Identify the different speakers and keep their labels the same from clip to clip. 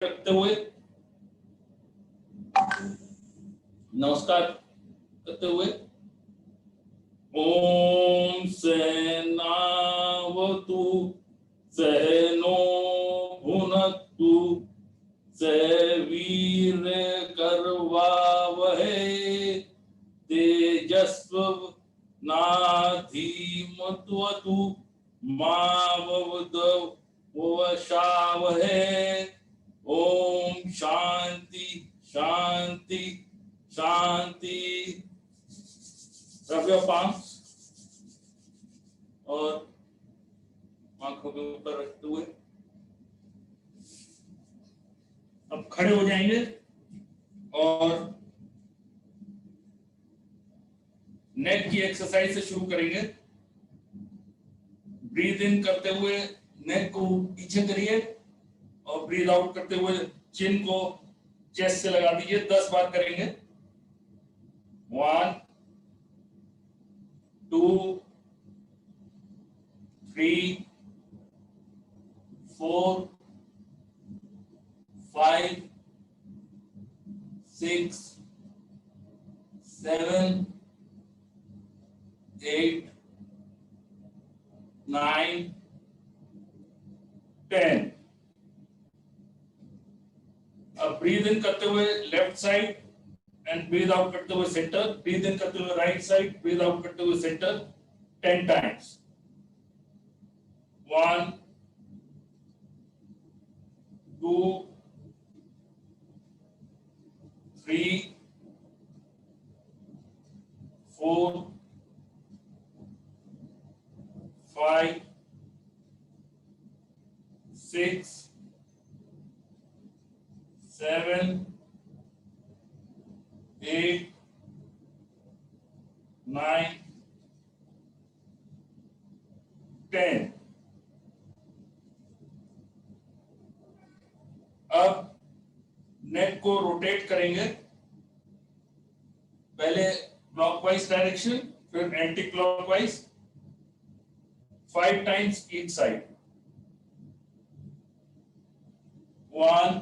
Speaker 1: करते हुए नमस्कार करते हुए ओम सहनावतु सहनो भुनक्तु सवीर करवावहै तेजस्वनाधीमत्वतु मा वशावहै। ओम शांति शांति शांति। रब योर पाम्स और आंखों के ऊपर रखते हुए अब खड़े हो जाएंगे और नेक की एक्सरसाइज से शुरू करेंगे। ब्रीथ इन करते हुए नेक को पीछे करिए और ब्रीथ आउट करते हुए चिन को चेस्ट से लगा दीजिए। 10 बार करेंगे। 1 2 3 4 5 6 7 8 9 10। अब ब्रीथ इन करते हुए left side and breathe out करते हुए सेंटर। ब्रीथ इन करते हुए राइट साइड, ब्रीथ आउट करते हुए सेंटर 10 टाइम्स। 1 2 3 4 5 6 7 8 9 10। अब नेक को रोटेट करेंगे। पहले क्लॉकवाइज डायरेक्शन, फिर anti clockwise 5 times each side. 1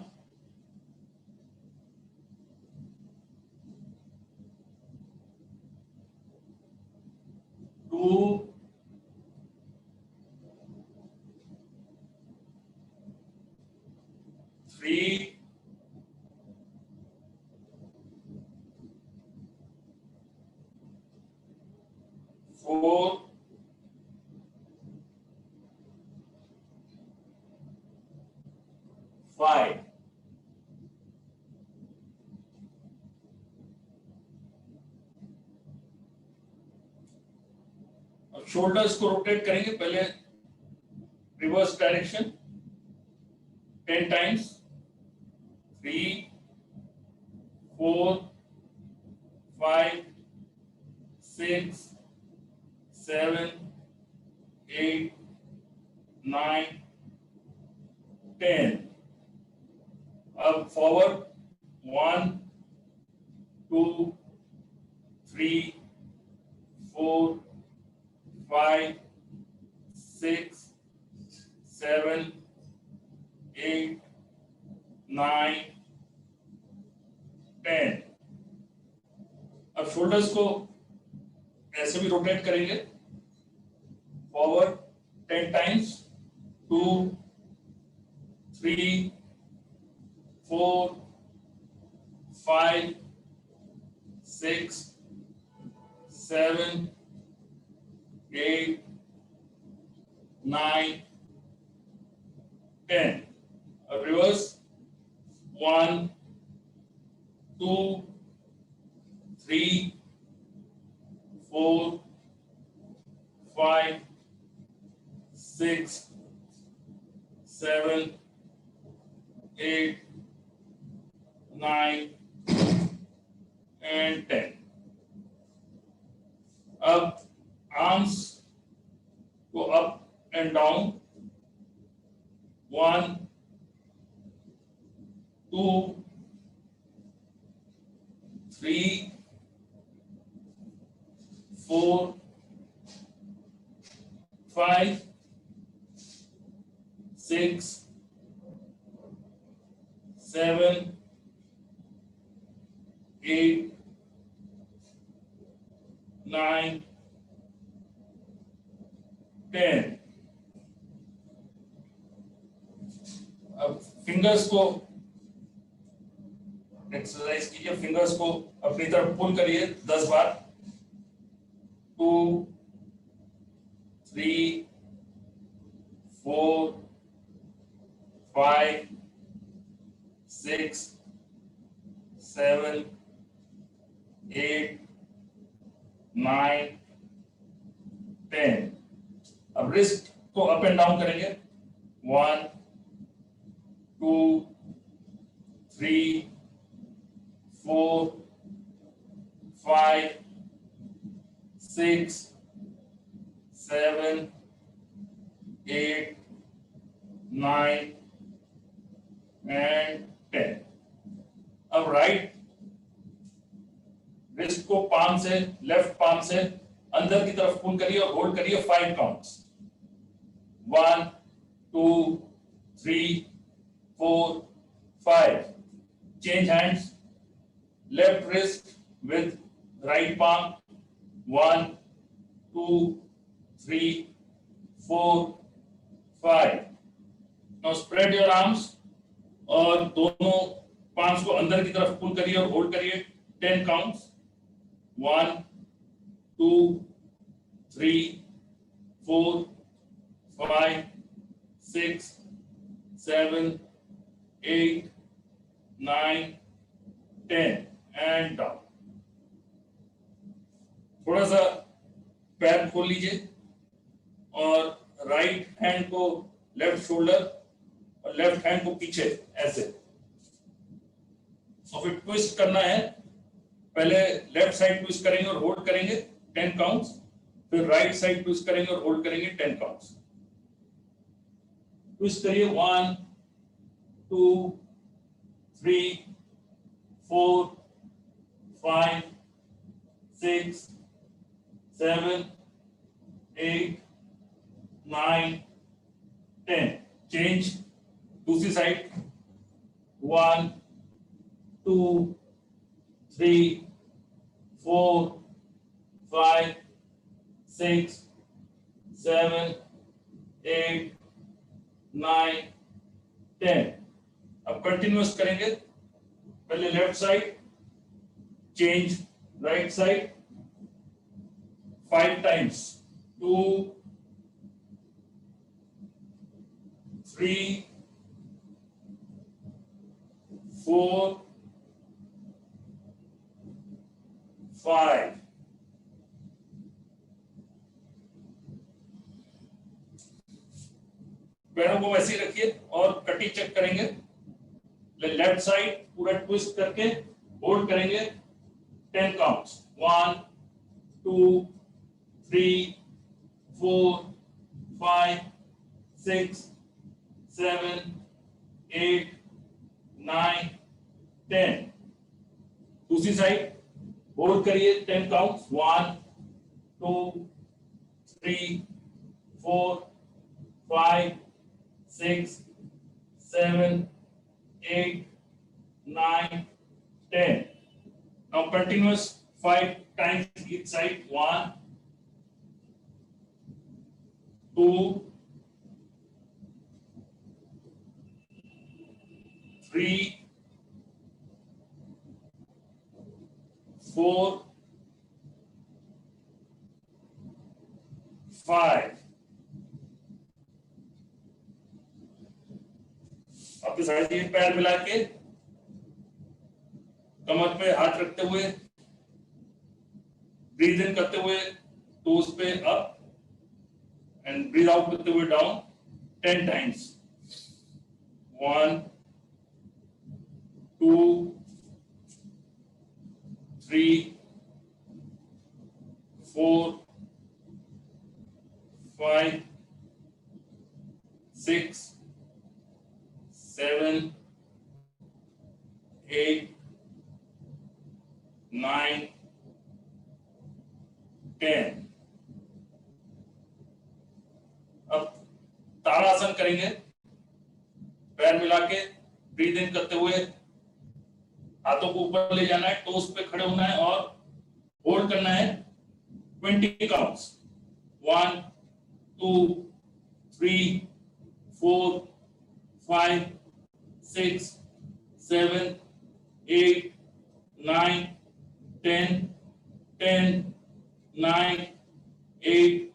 Speaker 1: 2 3 4 5। अब शोल्डर्स को रोटेट करेंगे। पहले रिवर्स डायरेक्शन 10 टाइम्स। 3 4 5 6 7 8 9 10। अब फॉरवर्ड 1 2 3 4 5 6 7 8 9 10। अब शोल्डर्स को ऐसे भी रोटेट करेंगे। Forward 10 times. 2 3 4 5 6 7 8 9 10। अब रिवर्स 1 2 3 4 5 6 7 8 9 and 10। अब आर्म्स को अप एंड डाउन 1 2 3 4 5 6 7, 8, 9, 10. अब फिंगर्स को एक्सरसाइज कीजिए, फिंगर्स को अपनी तरफ पुल करिए 10 बार। 2, 3, 4, 5, 6, 7, 8, 9, 10। अब रिस्ट को अप एंड डाउन करेंगे। 1, 2, 3, 4, 5, 6, 7, 8, 9 and 10। अब राइट रिस्ट को पाम से, लेफ्ट पाम से अंदर की तरफ पुल करिए और होल्ड करिए 5 counts. 1, 2, 3, 4, 5। Change hands. Left wrist with right palm। 1, 2, 3, 4, 5। Now spread your arms और दोनों palms को अंदर की तरफ पुल करिए और होल्ड करिए 10 काउंट्स। 1, 2, 3, 4, 5, 6, 7, 8, 9, 10 and down. थोड़ा सा पैर खोल लीजिए और राइट हैंड को लेफ्ट शोल्डर और लेफ्ट हैंड को पीछे ऐसे, और फिर ट्विस्ट करना है। पहले लेफ्ट साइड ट्विस्ट करेंगे और होल्ड करेंगे 10 काउंट्स, फिर राइट साइड ट्विस्ट करेंगे और होल्ड करेंगे 10 काउंट्स। ट्विस्ट करिए। 1, 2, 3, 4, 5, 6, 7, 8, 9, 10। चेंज दूसरी साइड। 1, 2, 3, 4, 5, 6, 7, 8, 9, 10। अब कंटिन्यूअस करेंगे। पहले left side, change right side 5 times। 2, 3, 4, 5। पैरों को वैसे ही रखिए और कटी चेक करेंगे। लेफ्ट साइड पूरा ट्विस्ट करके होल्ड करेंगे 10 काउंट्स। 1, 2, 3, 4, 5, 6, 7, 8, 9, 10। दूसरी साइड होल्ड करिए 10 counts. 1, 2, 3, 4, 5, 6, 7, 8, 9, 10। Now continuous 5 times each side. 1, 2, 3, 4, 5। आपके साथ ये पैर मिला के कमर पे हाथ रखते हुए ब्रीथ इन करते हुए टोज पे अप एंड ब्रीथ आउट करते हुए डाउन 10 टाइम्स। 1, 2, 3, 4, 5, 6, 7, 8, 9, 10। अब ताड़ासन करेंगे। पैर मिला के ब्रीद इन करते हुए हाथों को ऊपर ले जाना है, टोस पे खड़े होना है और होल्ड करना है 20 counts. 1 2 3 4 5 6 7 8 9 10 10 9 8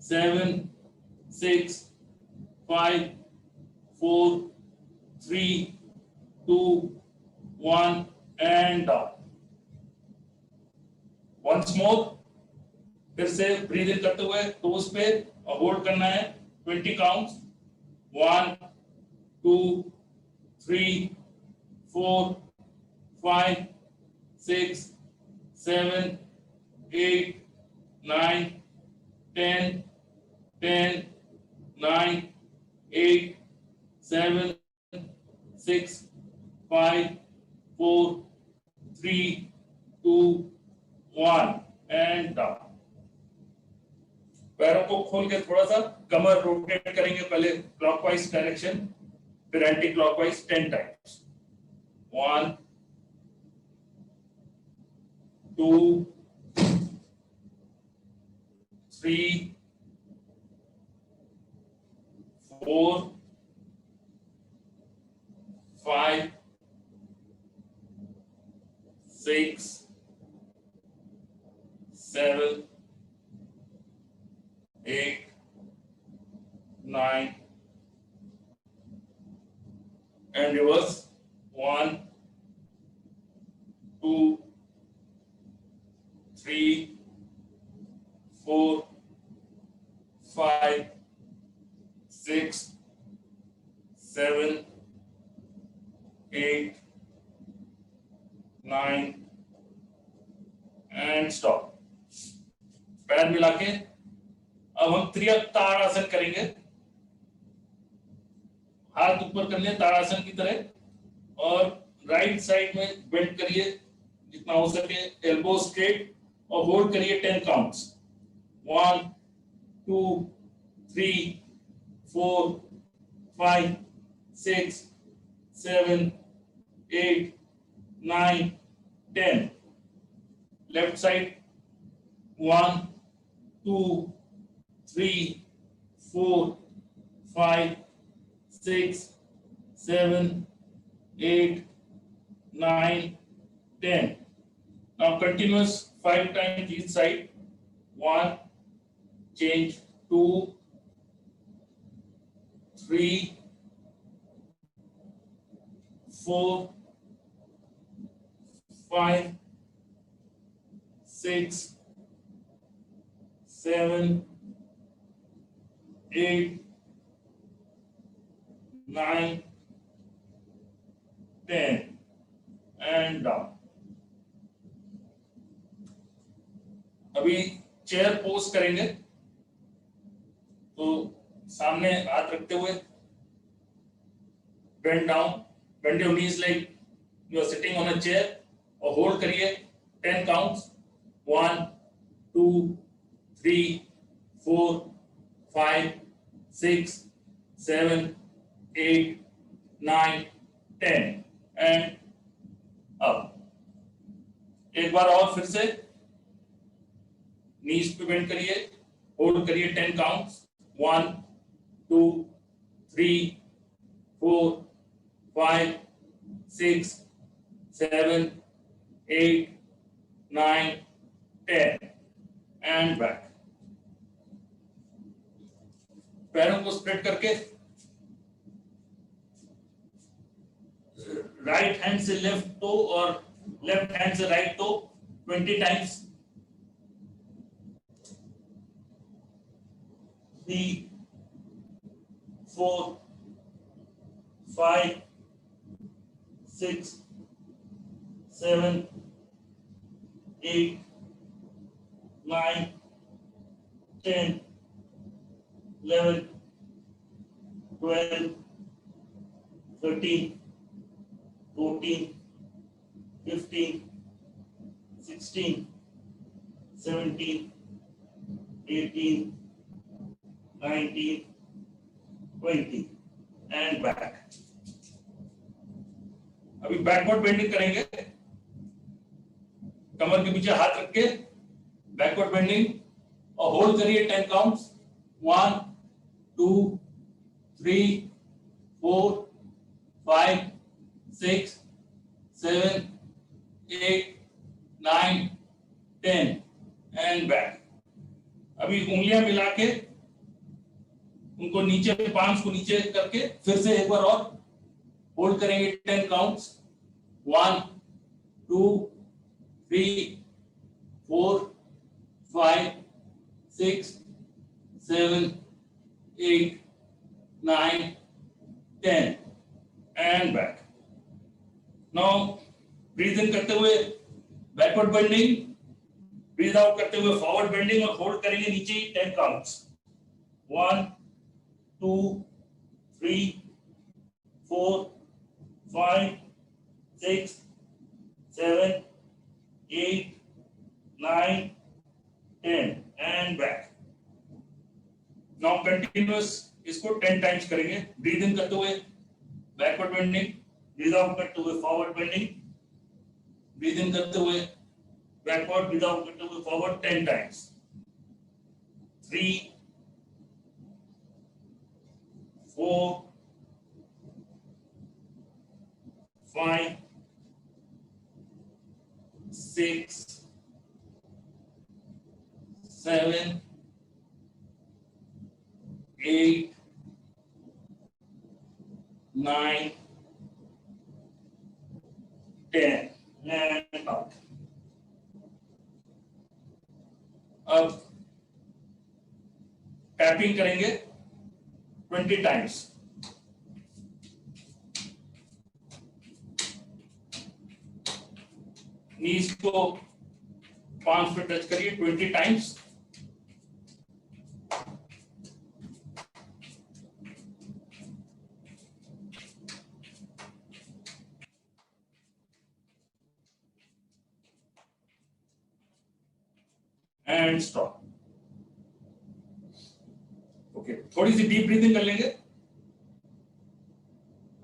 Speaker 1: 7 6 5 4 3 2 1 and down. Once more, फिर से ब्रीद इन करते हुए टोस पे और होल्ड करना है 20 काउंट्स। 1 2 3 4 5 6 7 8 9 10 10 9 8 7 6 5 4 3 2 1 and down. पैरों को खोल के थोड़ा सा कमर रोटेट करेंगे, पहले क्लॉकवाइज डायरेक्शन फिर anti clockwise 10 times. 1 2 3 4 5 6 7 8 9 and reverse 1 2 3 4 5 6 7 8 9 and stop। पैर मिला के अब हम ताड़ासन करेंगे। हाथ ऊपर कर लिए ताड़ासन की तरह और राइट साइड में बेंड करिए जितना हो सके, एल्बो स्ट्रेट और होल्ड करिए 10 counts. 1 2 3 4 5 6 7 8 9 10। Left side 1 2 3 4 5 6 7 8 9 10। Now continuous 5 times each side. 1 change 2 3 4 5 6 7 8 9 10 and down। अभी चेयर पोज करेंगे, तो सामने हाथ रखते हुए bend down, bend your knees like you are sitting on a chair और होल्ड करिए 10 काउंट्स। 1 2 3 4 5 6 7 8 9 10 and up. एक बार और फिर से नीज पे बेंड करिए, होल्ड करिए 10 काउंट्स। 1 2 3 4 5 6 7 8 9 10 and back. पैरों को स्प्रेड करके राइट हैंड से लेफ्ट टो और लेफ्ट हैंड से right to 20 times. 3 4 5 6 7 8 9 10 11 12 13 14 15 16 17 18 19 20 and back। अभी बैकवर्ड बेंडिंग करेंगे, कमर के पीछे हाथ रख के बैकवर्ड बेंडिंग और होल्ड करिए 10 काउंट्स 1 2 3 4 5 6 7 8 9 10 एंड बैक। अभी उंगलियां मिला के उनको नीचे, पांच को नीचे करके फिर से एक बार और होल्ड करेंगे 10 counts 1 2 3 4 5 6 7 8 9 10 and back. Now breathe in करते हुए बैकवर्ड बेंडिंग, ब्रीथ आउट करते हुए फॉरवर्ड बेंडिंग और होल्ड करेंगे नीचे ही 10 counts 1 2 3 4 5 6 7 8 9 10 and back. Now continuous इसको 10 टाइम्स करेंगे। ब्रीथ इन करते हुए बैकवर्ड बेंडिंग, ब्रीथ आउट करते हुए फॉरवर्ड बेंडिंग, ब्रीथ इन करते हुए बैकवर्ड, ब्रीथ आउट करते हुए फॉरवर्ड 10 टाइम्स 3 4 5 6 7 8 9 10 and out। अब टैपिंग करेंगे 20 टाइम्स। नीज को पांच पे टच करिए 20 टाइम्स। And stop. ओके, थोड़ी सी डीप ब्रीथिंग कर लेंगे।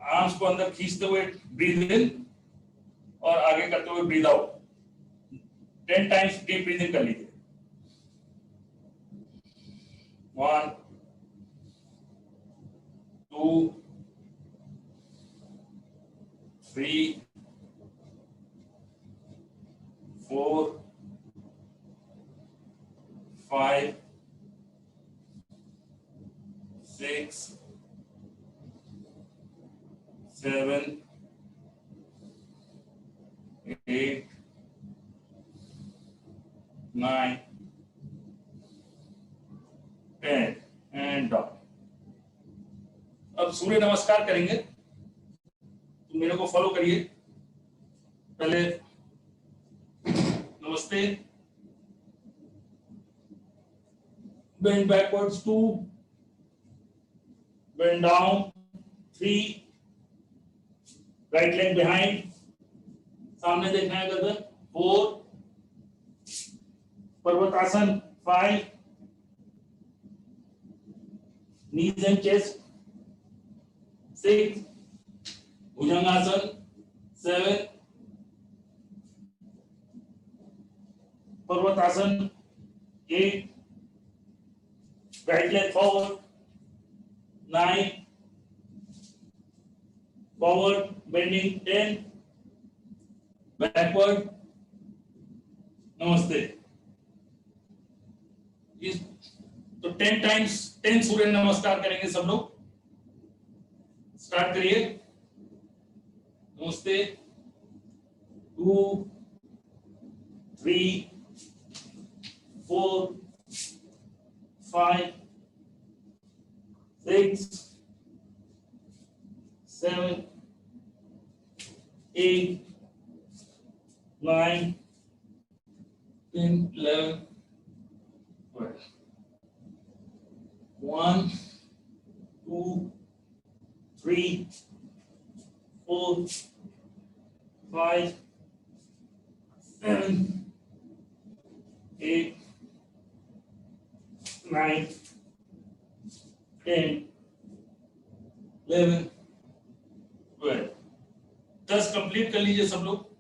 Speaker 1: आर्म्स को अंदर खींचते हुए ब्रीथ इन और आगे करते हुए breathe out 10 times deep breathing कर लीजिए। 1 2 3 4 5 6 7 8 9 10 एंड डाउन। अब सूर्य नमस्कार करेंगे, तो मेरे को फॉलो करिए। पहले नमस्ते, bend backwards 2, bend down 3, right leg behind, सामने देखना है गर्दन 4, पर्वतासन 5, knees and chest 6, bhujangasana 7, Parvatasana 8, right leg forward 9, forward bending 10, backward नमस्ते। इस तो 10 टाइम्स 10 सूर्य नमस्कार करेंगे सब लोग। स्टार्ट करिए। नमस्ते 2 3 4 5 6 7 8 9 10 11 12 1 2 3 4 5 7 8 9 10 11 12। 10 कंप्लीट कर लीजिए सब लोग।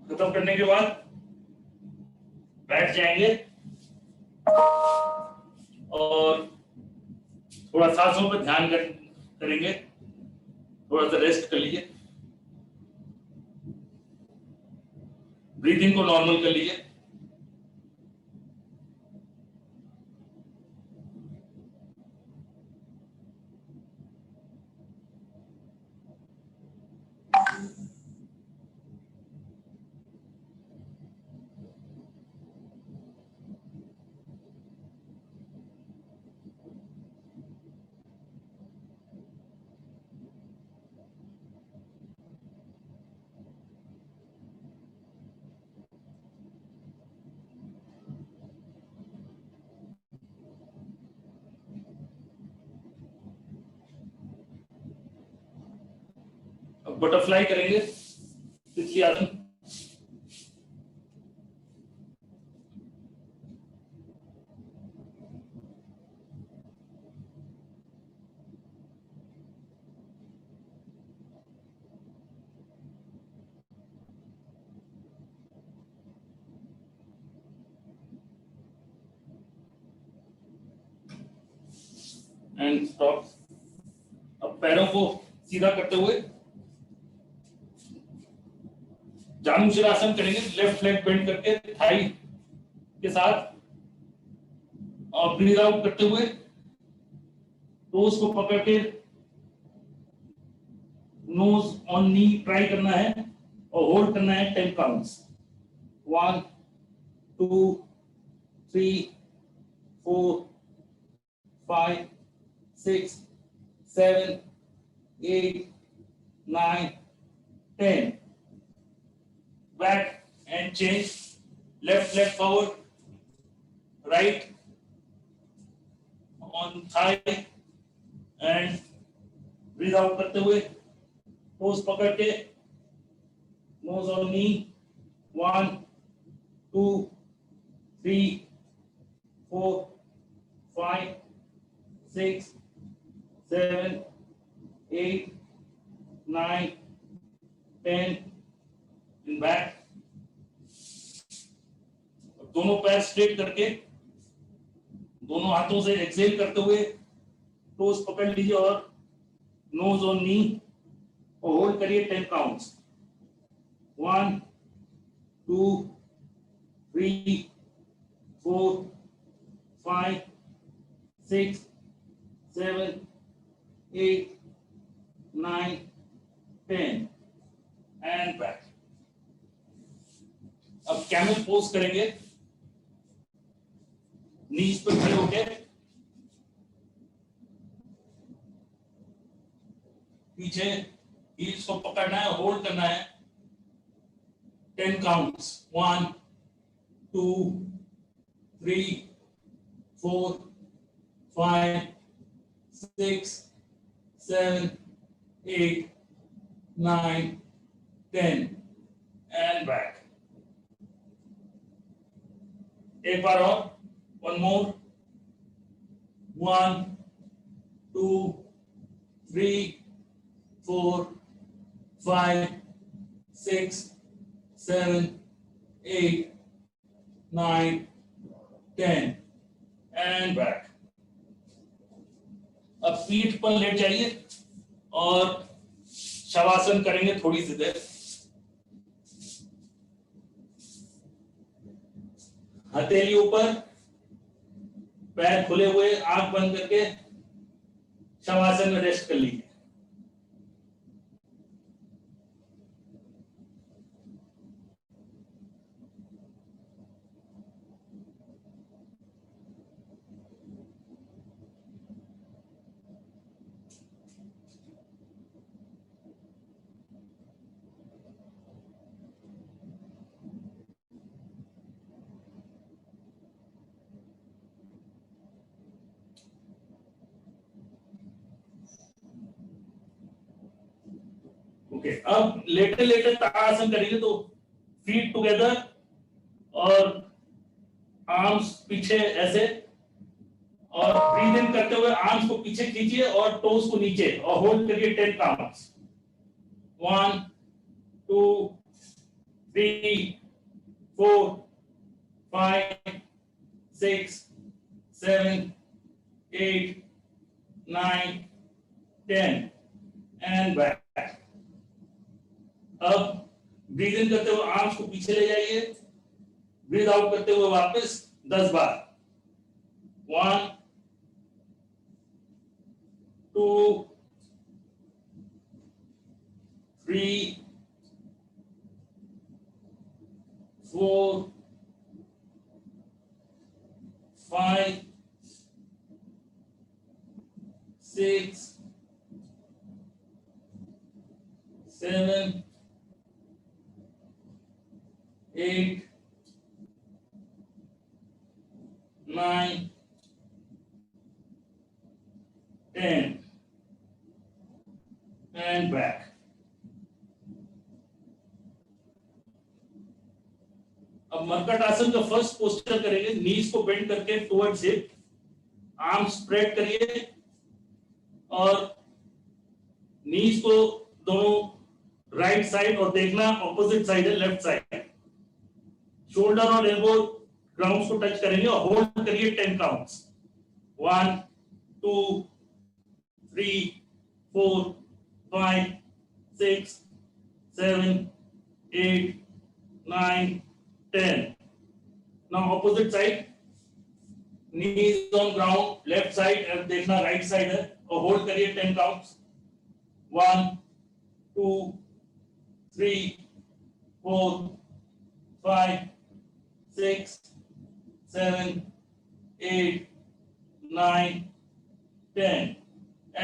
Speaker 1: खत्म करने के बाद बैठ जाएंगे और थोड़ा सांसों पर ध्यान करेंगे, थोड़ा सा रेस्ट कर लीजिए, ब्रीथिंग को नॉर्मल कर लीजिए। अब बटरफ्लाई करेंगे, तितली आसन। And stop. अब पैरों को सीधा करते हुए जानुशिरासन करेंगे, लेफ्ट लेग बेंड करके थाई के साथ, और ब्रीथ आउट करते हुए टोस को पकड़ के नोज ऑन नी ट्राई करना है और होल्ड करना है 10 counts. 1 2 3 4 5 6 7 8 9 10। Back and change. Left leg forward, right on thigh and breathe out करते हुए टोस पकड़ के nose on knee। 1 2 3 4 5 6 7 8 9 10 in back। दोनों पैर स्ट्रेट करके दोनों हाथों से एक्सेल करते हुए टोस पकड़ लीजिए और नोज ऑन नी और होल्ड करिए 10 काउंट्स। 1 2 3 4 5 6 7 8 9 10 and back। अब कैमल पोज करेंगे, नीज पे खड़े होके पीछे हील्स को पकड़ना है, होल्ड करना है 10 काउंट्स 1 2 3 4 5 6 7 8 9 10 and back. एक बार और, one more, 1 2 3 4 5 6 7 8 9 10 and back. अब पीठ पर लेट जाइए और शवासन करेंगे थोड़ी सी देर। हथेली ऊपर, पैर खुले हुए, आंख बंद करके शवासन में रेस्ट कर लीजिए। ओके, अब लेटे लेटे ताड़ासन करेंगे तो फीट टुगेदर और आर्म्स पीछे ऐसे, और ब्रीद इन करते हुए आर्म्स को पीछे खींचिए और टोस को नीचे, और होल्ड करिए 10 काउंट्स 1 2 3 4 5 6 7 8 9 10 एंड बैक। अब ब्रीद इन करते हुए आर्म्स को पीछे ले जाइए, ब्रीद आउट करते हुए वापस 10 बार 1 2 3 4 5 6 7 8 9 10 and back. अब मरकट आसन का फर्स्ट पोस्चर करेंगे, नीज को बेंड करके टुवर्ड्स हिप, आर्म स्प्रेड करिए और नीज को दोनों राइट साइड, और देखना ऑपोजिट साइड है लेफ्ट साइड। शोल्डर और एल्बो ग्राउंड को टच करेंगे और होल्ड करिए 10 counts 1 2 3 4 5 6 7 8 9 10. Now opposite side, knees on ground, left side, अब देखना right side है, और होल्ड करिए 10 काउंट्स 1 2 3 4 5 6 7 8 9 10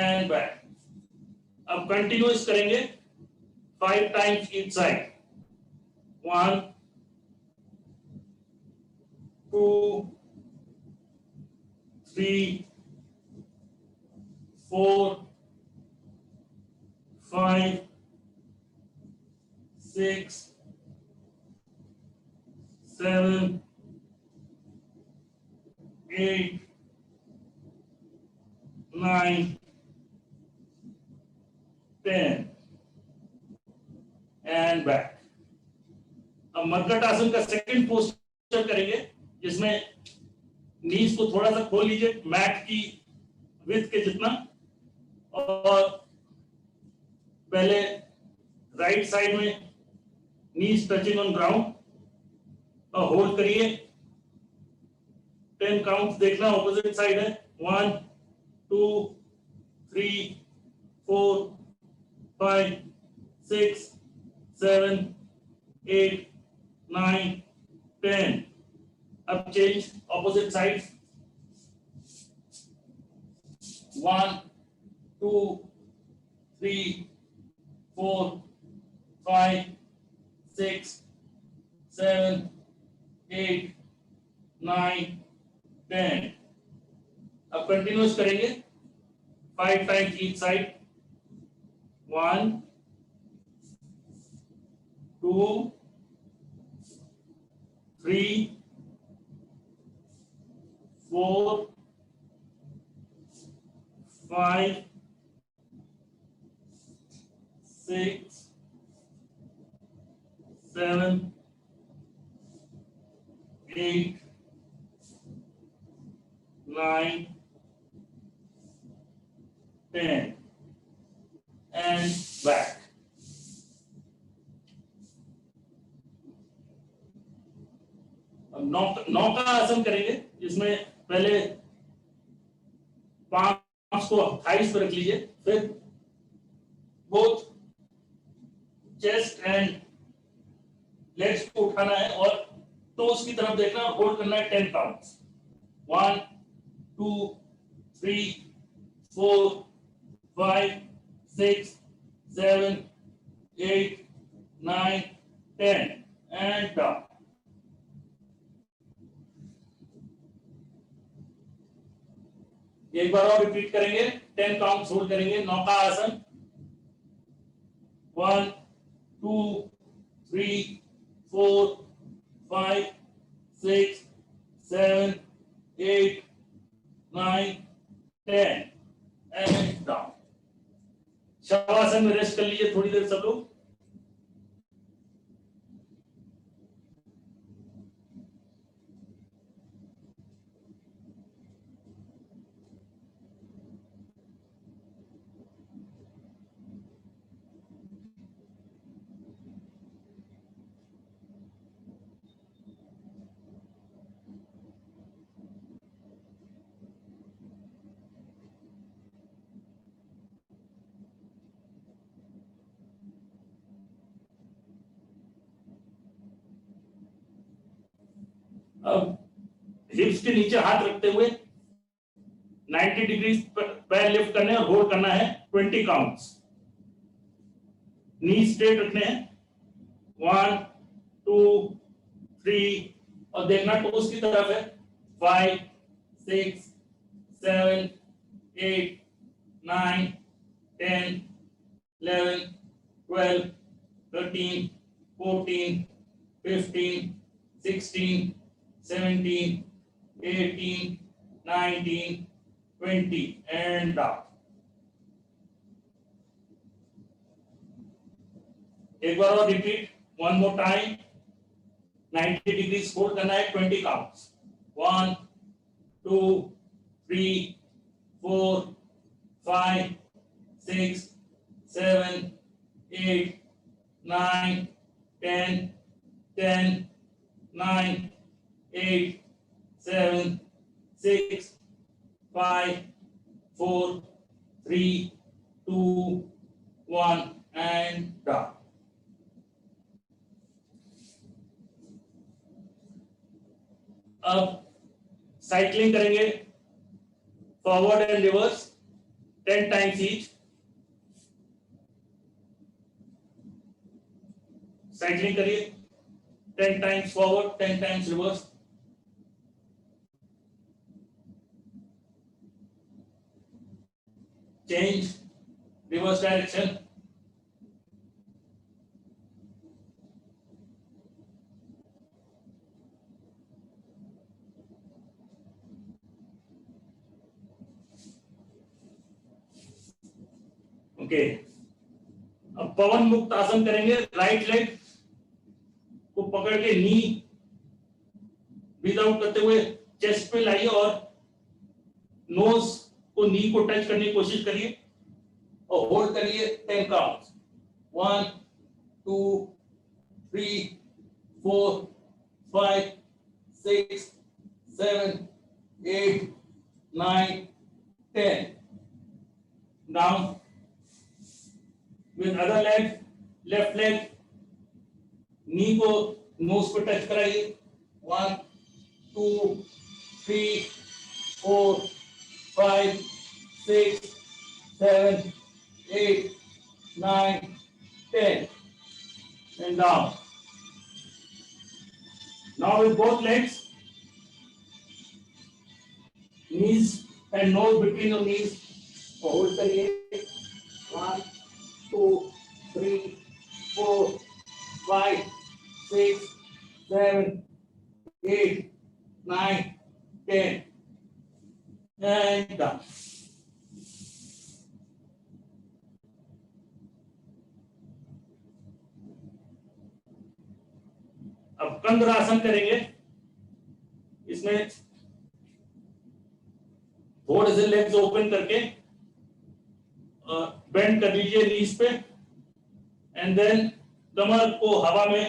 Speaker 1: and back. अब कंटिन्यूअस करेंगे 5 times each side 1 2 3 4 5 6 7 8 9 10 and back. अब मरकट आसन का सेकंड पोस्चर करेंगे, जिसमें नीज को थोड़ा सा खोल लीजिए मैट की विड्थ के जितना, और पहले राइट साइड में नीज टचिंग ऑन ग्राउंड, और होल्ड करिए 10 काउंट्स। देखना ऑपोजिट साइड है 1 2 3 4 5 6 7 8 9 10. अब change opposite side. 1, 2, 3, 4, 5, 6, 7, 8, 9, 10. अब कंटिन्यूस करेंगे 5 times each side. 1, 2, 3, 4, 5, 6, 7, 8, 9, 10, and back. अब नौ का आसन करेंगे, जिसमें पहले पांच को थाइस पर रख लीजिए, फिर बोथ चेस्ट एंड लेग्स को उठाना है और टोस की तरफ देखना और होल्ड करना है 10 काउंट्स. 1, 2, 3, 4, 5, 6, 7, 8, 9, 10 and down. एक बार और रिपीट करेंगे, 10 काउंट्स होल्ड करेंगे. 9 का आसन. 1, 2, 3, 4, 5, 6, 7, 8, 9, 10 and down. शवासन में रेस्ट कर लीजिए थोड़ी देर सब लोग. अब हिप्स के नीचे हाथ रखते हुए 90 डिग्री पैर लिफ्ट करने और होल्ड करना है 20 काउंट्स. नी स्ट्रेट रखने हैं. 1, 2, 3 और देखना टोस की तरफ है. 5, 6, 7, 8, 9, 10, 11, 12, 13, 14, 15, 16, 17, 18, 19, 20 and down. एक बार और repeat. 1 more time. 90 degrees hold करना है. 20 काउंट्स. 1, 2, 3, 4, 5, 6, 7, 8, 9, 10, 10, 9, 8, 7, 6, 5, 4, 3, 2, 1 and down. अब साइक्लिंग करेंगे forward and reverse 10 times each. Cycling करिए 10 times forward, 10 times reverse. Change reverse direction. Okay. अब पवन मुक्त आसन करेंगे. राइट लेग को पकड़ के नी ब्रीथ आउट करते हुए चेस्ट पे लाइए और नोज को नी को टच करने की कोशिश करिए और होल्ड करिए 10 counts. 1, 2, 3, 4, 5, 6, 7, 8, 9, 10. Down. With other leg, left leg, knee को nose पे टच कराइए. 1 2 3 4 5 6 7 8 9 10 and down. Now with both legs, knees and nose between your knees, hold करिए 1 2 3 4 5 6 7 8 9 10 and down. अब कंद्रासन करेंगे। इसमें थोड़े से लेग्स ओपन करके बेंड कर लीजिए नीज पे एंड देन कमर को हवा में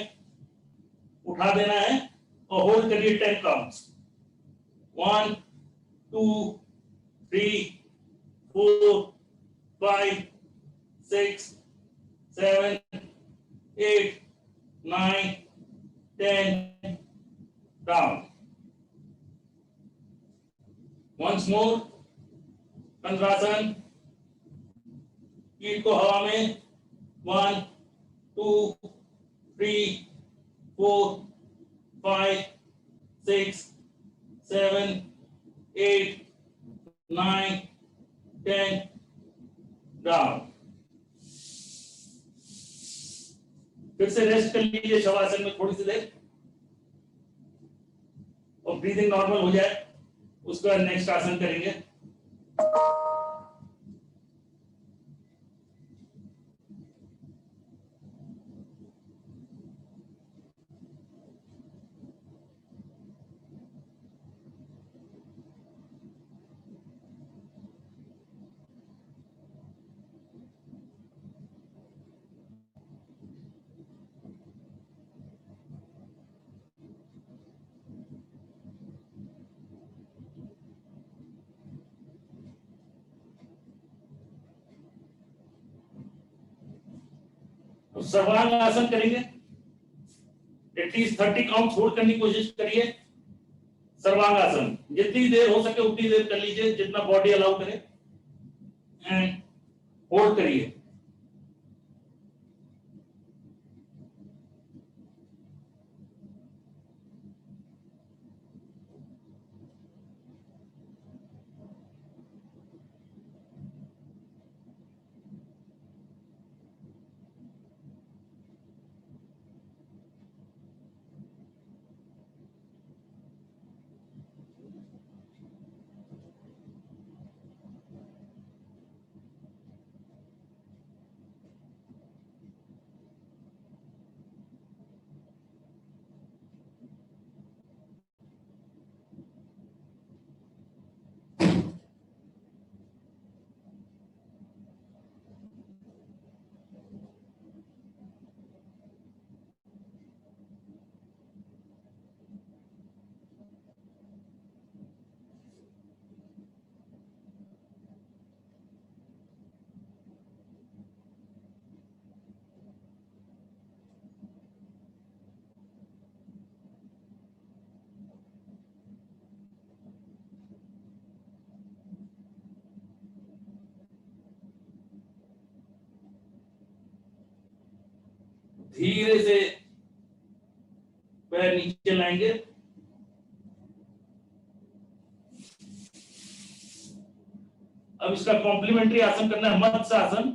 Speaker 1: उठा देना है और होल्ड करिए 10 काउंट्स 1 2 3 4 5 6 7 8 9 10 down. Once more, कंद्रासन, पीठ को हवा में 1 2 3 4 5 6 7 8 9 10 down. फिर से रेस्ट कर लीजिए शवासन में थोड़ी सी देर और ब्रीदिंग नॉर्मल हो जाए उसके बाद नेक्स्ट आसन करेंगे। सर्वांग आसन करेंगे। एटलीस्ट 30 काउंट होल्ड करने की कोशिश करिए। सर्वांग आसन जितनी देर हो सके उतनी देर कर लीजिए जितना बॉडी अलाउ करे एंड होल्ड करिए। धीरे से पैर नीचे लाएंगे। अब इसका कॉम्प्लीमेंट्री आसन करना है मत्स्य आसन।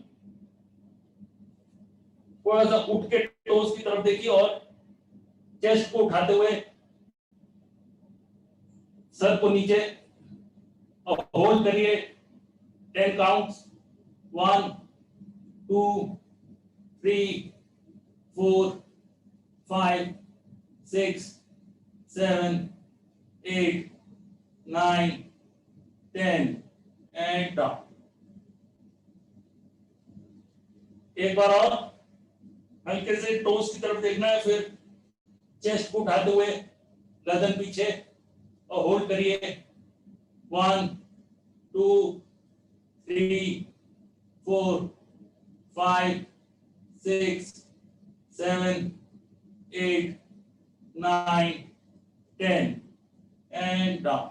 Speaker 1: थोड़ा सा उठ के टोस की तरफ देखिए और चेस्ट को उठाते हुए सर को नीचे और होल्ड करिए 10 काउंट्स 1 2 3 4 5 6 7 8 9 10 एंड डाउन। एक बार और हल्के से टोस की तरफ देखना है, फिर चेस्ट को उठाते हुए गर्दन पीछे और होल्ड करिए 1 2 3 4 5 6 7 8 9 10 and down.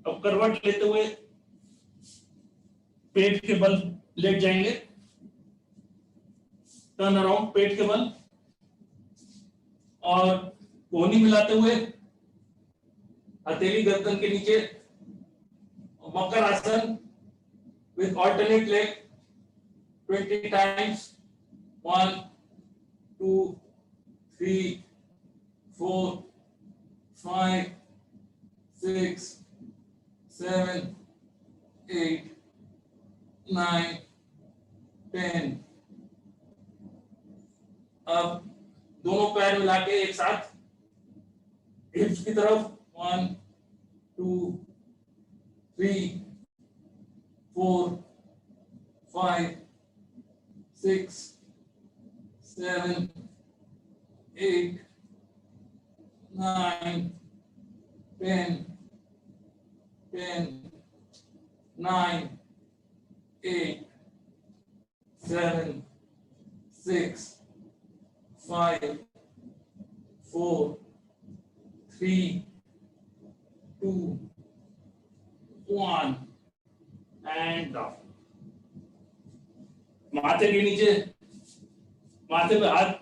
Speaker 1: अब करवट लेते हुए पेट के बल लेट जाएंगे, टर्न अराउंड पेट के बल, और कोहनी मिलाते हुए हथेली गर्दन के नीचे, मकर आसन with alternate leg 20 times. 1, 2, 3, 4, 5, 6, 7, 8, 9, 10. अब दोनों पैर मिला के एक साथ हिप्स की तरफ 1, 2, 3, 4, 5, 6, 7, 8, 9, 10, 10, 9, 8, 7, 6, 5, 4, 3, 2, 1 and down. माथे के नीचे, माथे पे हाथ,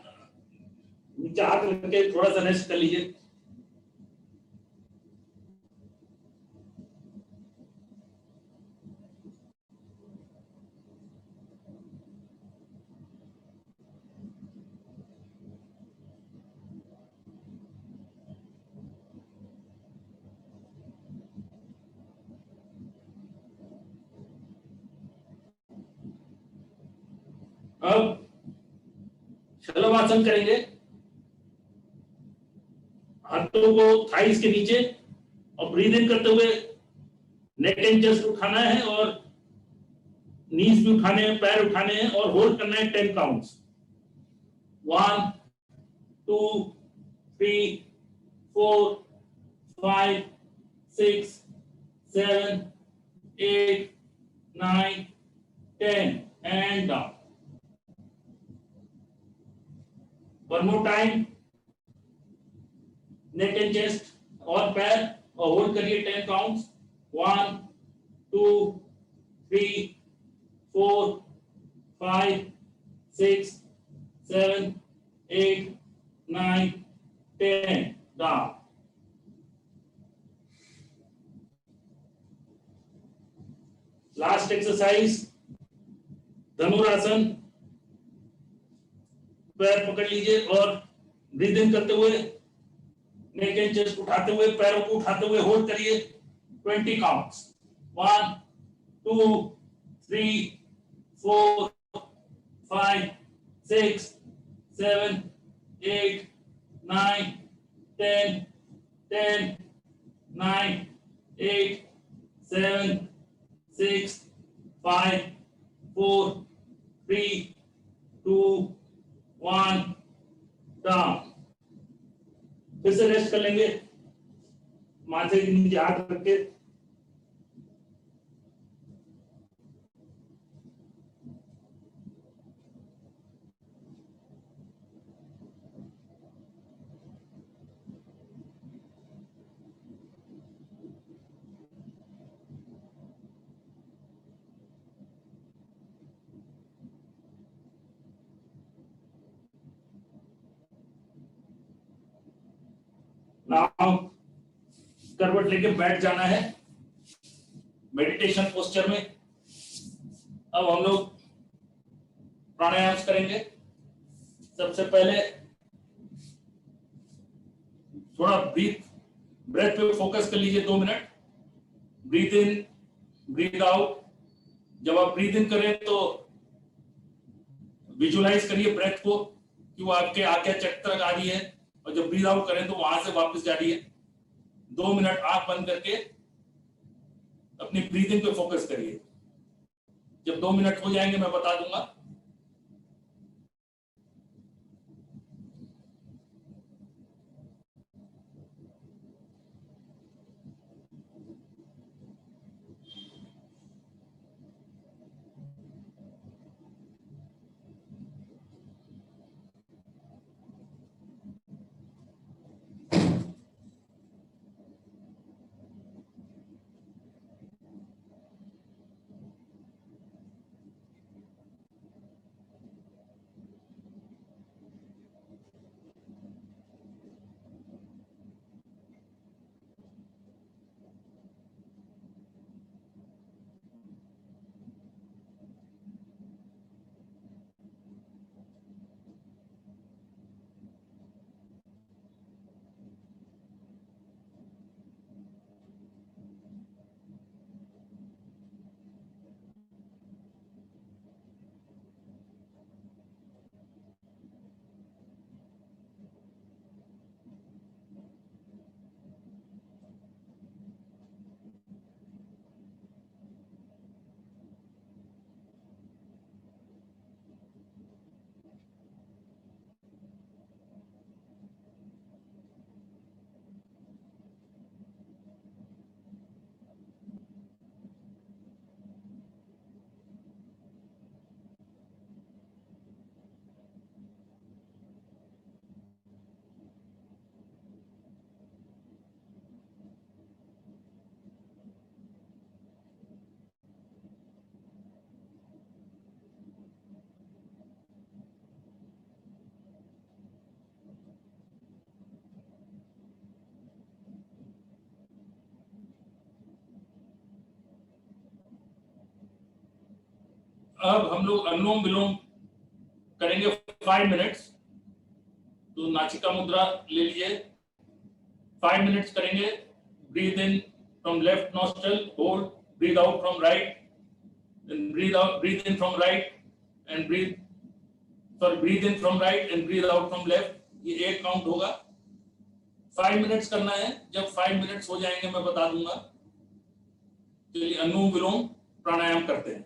Speaker 1: नीचे हाथ रख के थोड़ा सा रेस्ट कर लीजिए। अब शलभासन करेंगे, हाथों को थाइस के नीचे, और ब्रीद इन करते हुए नेक एंड चेस्ट उठाना है, और नीज भी उठाने हैं, पैर उठाने हैं, और होल्ड करना है 10 counts. 1, 2, 3, 4, 5, 6, 7, 8, 9, 10 and down. One more time, neck and chest और पैर, और होल्ड करिए 10 काउंट्स। 1, 2, 3, 4, 5, 6, 7, 8, 9, 10 down. लास्ट एक्सरसाइज धनुरासन। पैर पकड़ लीजिए और ब्रीद इन करते हुए नेक एंड चेस्ट उठाते हुए, पैरों को उठाते हुए होल्ड करिए 20 काउंट्स। 1, 2, 3, 4, 5, 6, 7, 8, 9, 10, 10, 9, 8, 7, 6, 5, 4, 3, 2, 1 डाउन। फिर से रेस्ट कर लेंगे, माथे के नीचे हाथ रख के। नाउ करवट लेके बैठ जाना है मेडिटेशन पोस्चर में। अब हम लोग प्राणायाम करेंगे। सबसे पहले थोड़ा ब्रेथ पे फोकस कर लीजिए 2 मिनट। ब्रीथ इन, ब्रीथ आउट। जब आप ब्रीथ इन करें तो विजुलाइज करिए ब्रेथ को कि वो आपके आज्ञा चक्र तक आ रही है, और जब ब्रीथ आउट करें तो वहां से वापस जा रही है। 2 मिनट आंख बंद करके अपनी ब्रीथिंग पे फोकस करिए। जब 2 मिनट हो जाएंगे मैं बता दूंगा। अब हम लोग अनुलोम विलोम करेंगे 5 मिनट्स। तो नासिका मुद्रा ले लीजिए, 5 मिनट्स करेंगे। Breathe in from left nostril, hold, breathe out from right, then breathe out, breathe in from right and breathe in from right and breathe out from left। ये 8 काउंट होगा, 5 मिनट्स करना है। जब 5 मिनट्स हो जाएंगे मैं बता दूंगा। चलिए अनुलोम विलोम प्राणायाम करते हैं।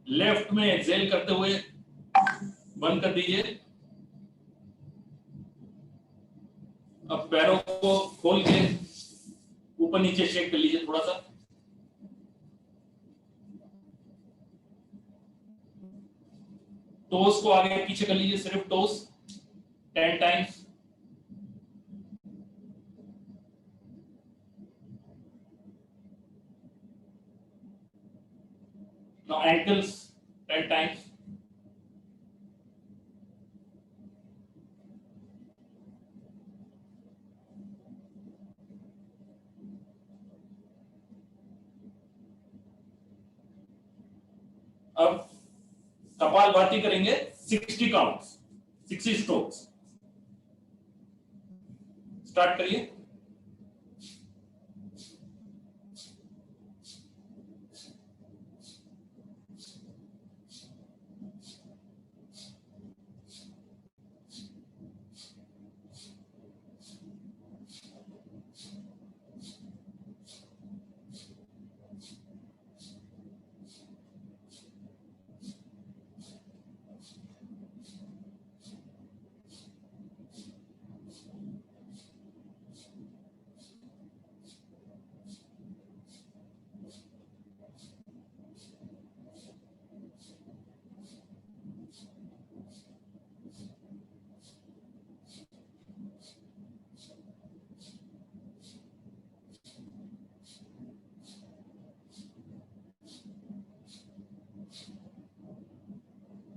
Speaker 1: लेफ्ट में एक्सेल करते हुए बंद कर दीजिए। अब पैरों को खोल के ऊपर नीचे शेक कर लीजिए थोड़ा सा। टोस को आगे पीछे कर लीजिए, सिर्फ toast 10 times. Now ankles 10 times. अब कपालभाति करेंगे 60 काउंट्स, 60 स्ट्रोक्स। स्टार्ट करिए।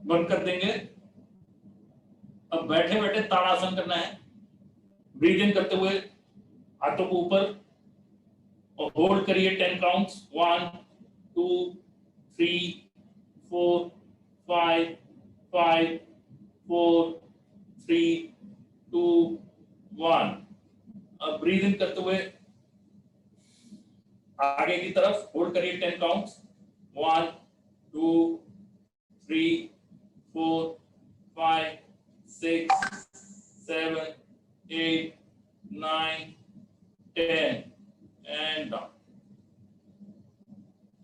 Speaker 1: बंद कर देंगे। अब बैठे बैठे ताड़ासन करना है। ब्रीथ इन करते हुए हाथों को ऊपर और होल्ड करिए 10 काउंट्स। 1 2 3 4 5 5 4 3 2 1। अब ब्रीथ इन करते हुए आगे की तरफ होल्ड करिए 10 काउंट्स। 1 2 3 4 5 6 7 8 9 10 and down.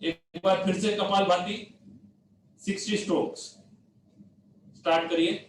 Speaker 1: एक बार फिर से कपालभाति 60 स्ट्रोक्स। स्टार्ट करिए।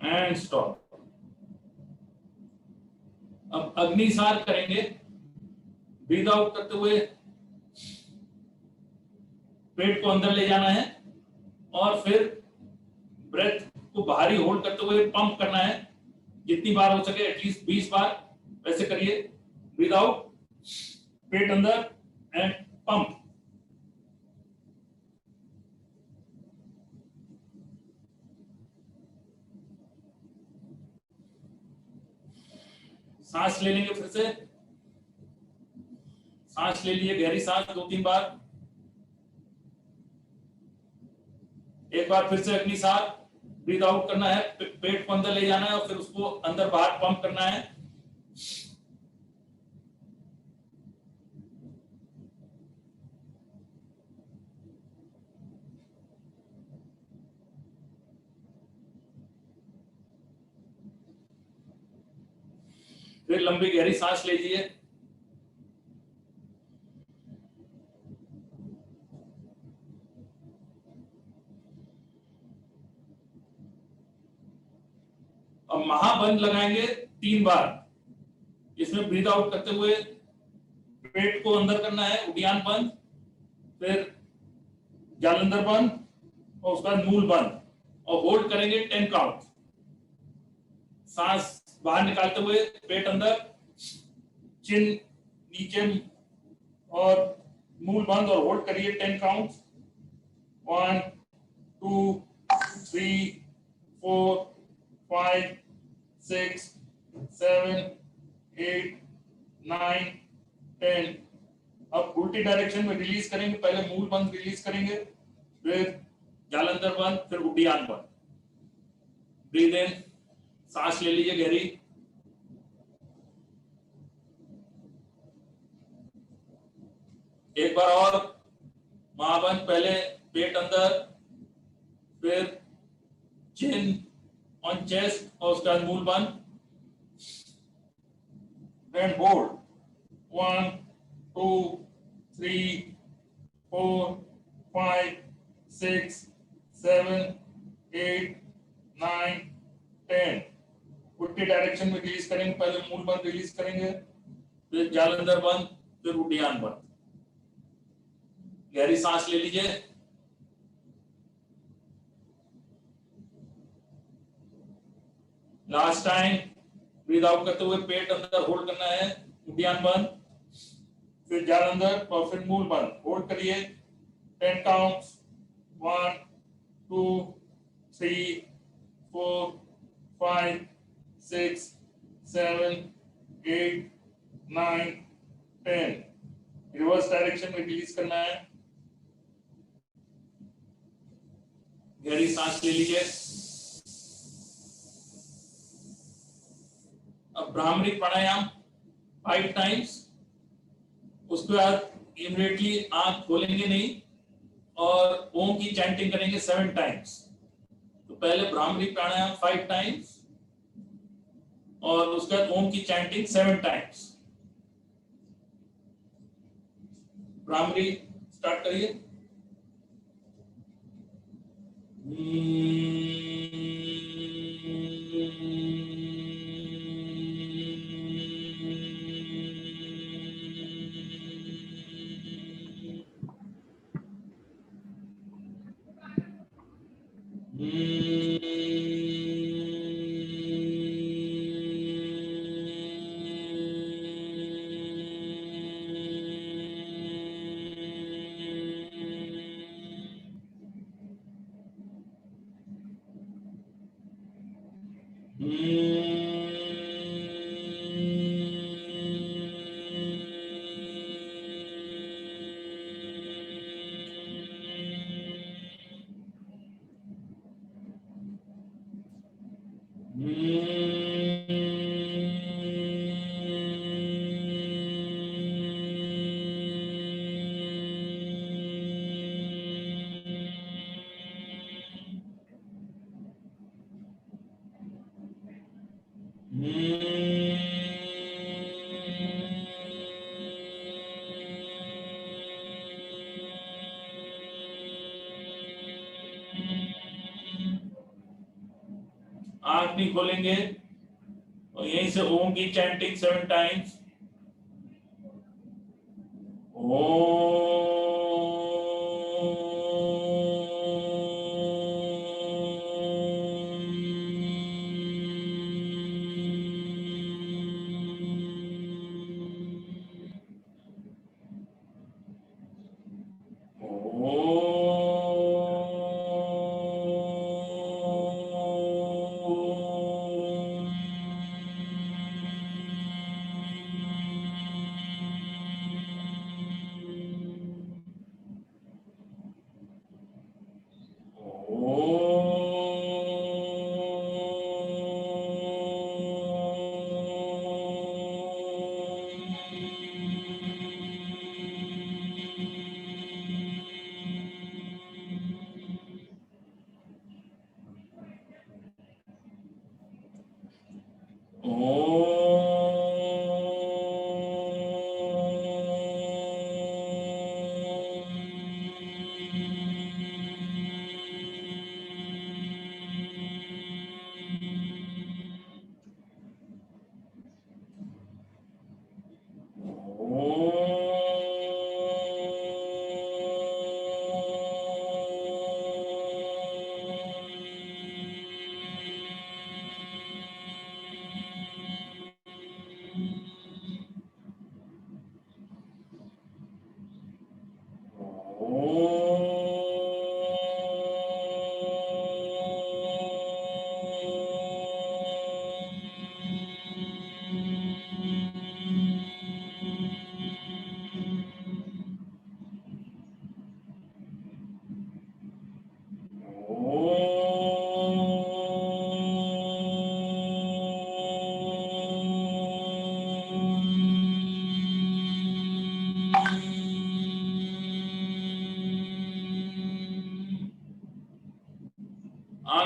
Speaker 1: And stop. अब अग्निसार करेंगे। ब्रीथ आउट करते हुए पेट को अंदर ले जाना है और फिर ब्रेथ को बाहरी होल्ड करते हुए पंप करना है। जितनी बार हो सके एटलीस्ट 20 बार वैसे करिए। ब्रीथ आउट, पेट अंदर एंड पंप। सांस ले लेंगे, फिर से सांस ले लिए, गहरी सांस 2-3 बार। एक बार फिर से अग्निसार, ब्रीथ आउट करना है, पेट को अंदर ले जाना है और फिर उसको अंदर बाहर पंप करना है। फिर लंबी गहरी सांस लीजिए। अब महाबंद लगाएंगे 3 बार। इसमें ब्रीथ आउट करते हुए पेट को अंदर करना है, उडियान बंद, फिर जालंधर बंद और उसका मूल बंद, और होल्ड करेंगे 10 काउंट। सांस बाहर निकालते हुए पेट अंदर चिन नीचे और मूल बंद और होल्ड करिए 10 काउंट्स 1 2 3 4 5 6 7 8 9 10। अब उल्टी डायरेक्शन में रिलीज करेंगे, पहले मूल बंद रिलीज करेंगे, फिर जालंधर बंद, फिर उड्डयन बंद। ब्रीद इन, सांस ले लीजिए गहरी, एक बार और महाबंद, पहले पेट अंदर, फिर चिन ऑन चेस्ट और उसके बाद मूल बंद, then hold 1 2 3 4 5 6 7 8 9 10। उल्टी डायरेक्शन में रिलीज करेंगे, पहले मूल बंद रिलीज करेंगे, फिर जालंधर बंद, फिर उड्डयन बंद। गहरी सांस ले लीजिए, लास्ट टाइम ब्रीद आउट करते हुए पेट अंदर होल्ड करना है, उड्डयन बंद, फिर जालंधर और फिर मूल बंद, होल्ड करिए 10 काउंट्स 1 2 3 4 5 6 7 8 9 10। रिवर्स डायरेक्शन में रिलीज करना है, गहरी सांस ले लीजिए। अब भ्रामरी प्राणायाम 5 टाइम्स, उसके बाद इमीडिएटली आंख खोलेंगे नहीं और ओम की चैंटिंग करेंगे 7 टाइम्स। तो पहले भ्रामरी प्राणायाम 5 टाइम्स और उसके बाद ओम की चैंटिंग 7 टाइम्स। भ्रामरी स्टार्ट करिए। आंख नहीं खोलेंगे और यहीं से ओम की चैंटिंग 7 टाइम्स।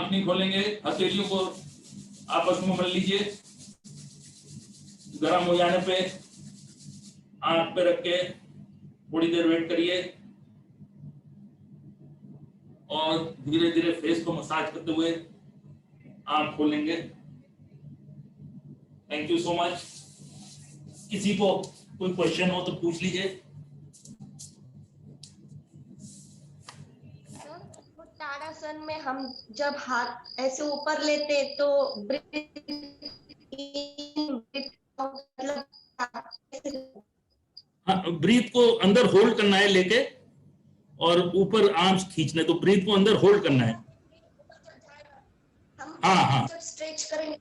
Speaker 1: आंख नहीं खोलेंगे, हथेलियों को आपस में मल लीजिए, गर्म हो जाने पे आंख पे रख के थोड़ी देर वेट करिए और धीरे धीरे फेस को मसाज करते हुए आंख खोलेंगे। Thank you so much. किसी को कोई क्वेश्चन हो तो पूछ लीजिए।
Speaker 2: तो ताड़ासन में हम जब हाथ ऐसे ऊपर लेते तो ब्रीथ इन मतलब
Speaker 1: हाँ, ब्रीथ को अंदर होल्ड करना है लेके और ऊपर आर्म्स खींचने, तो ब्रीथ को अंदर होल्ड करना है।
Speaker 2: हम
Speaker 1: हाँ
Speaker 2: जब स्ट्रेच करेंगे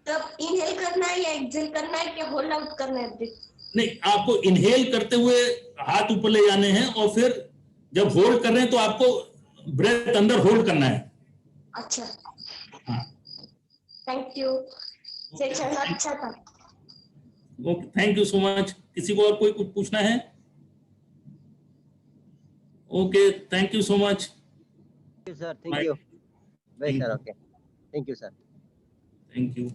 Speaker 2: तब इनहेल करना है या एक्सहेल करना है, क्या होल्ड आउट करना है ब्रीथ?
Speaker 1: नहीं, आपको इनहेल करते हुए हाथ ऊपर ले जाने हैं और फिर जब होल्ड कर रहे हैं तो आपको ब्रेथ अंदर होल्ड करना है।
Speaker 2: अच्छा,
Speaker 1: हाँ,
Speaker 2: थैंक यू, सेशन अच्छा था।
Speaker 1: Okay, thank you so much. किसी को और कोई कुछ पूछना है? Okay, thank you so much.
Speaker 3: Sir, thank
Speaker 1: bye.
Speaker 3: you. Bye,
Speaker 1: thank
Speaker 3: sir.
Speaker 1: You,
Speaker 3: Okay. Thank you, sir.
Speaker 1: Thank you.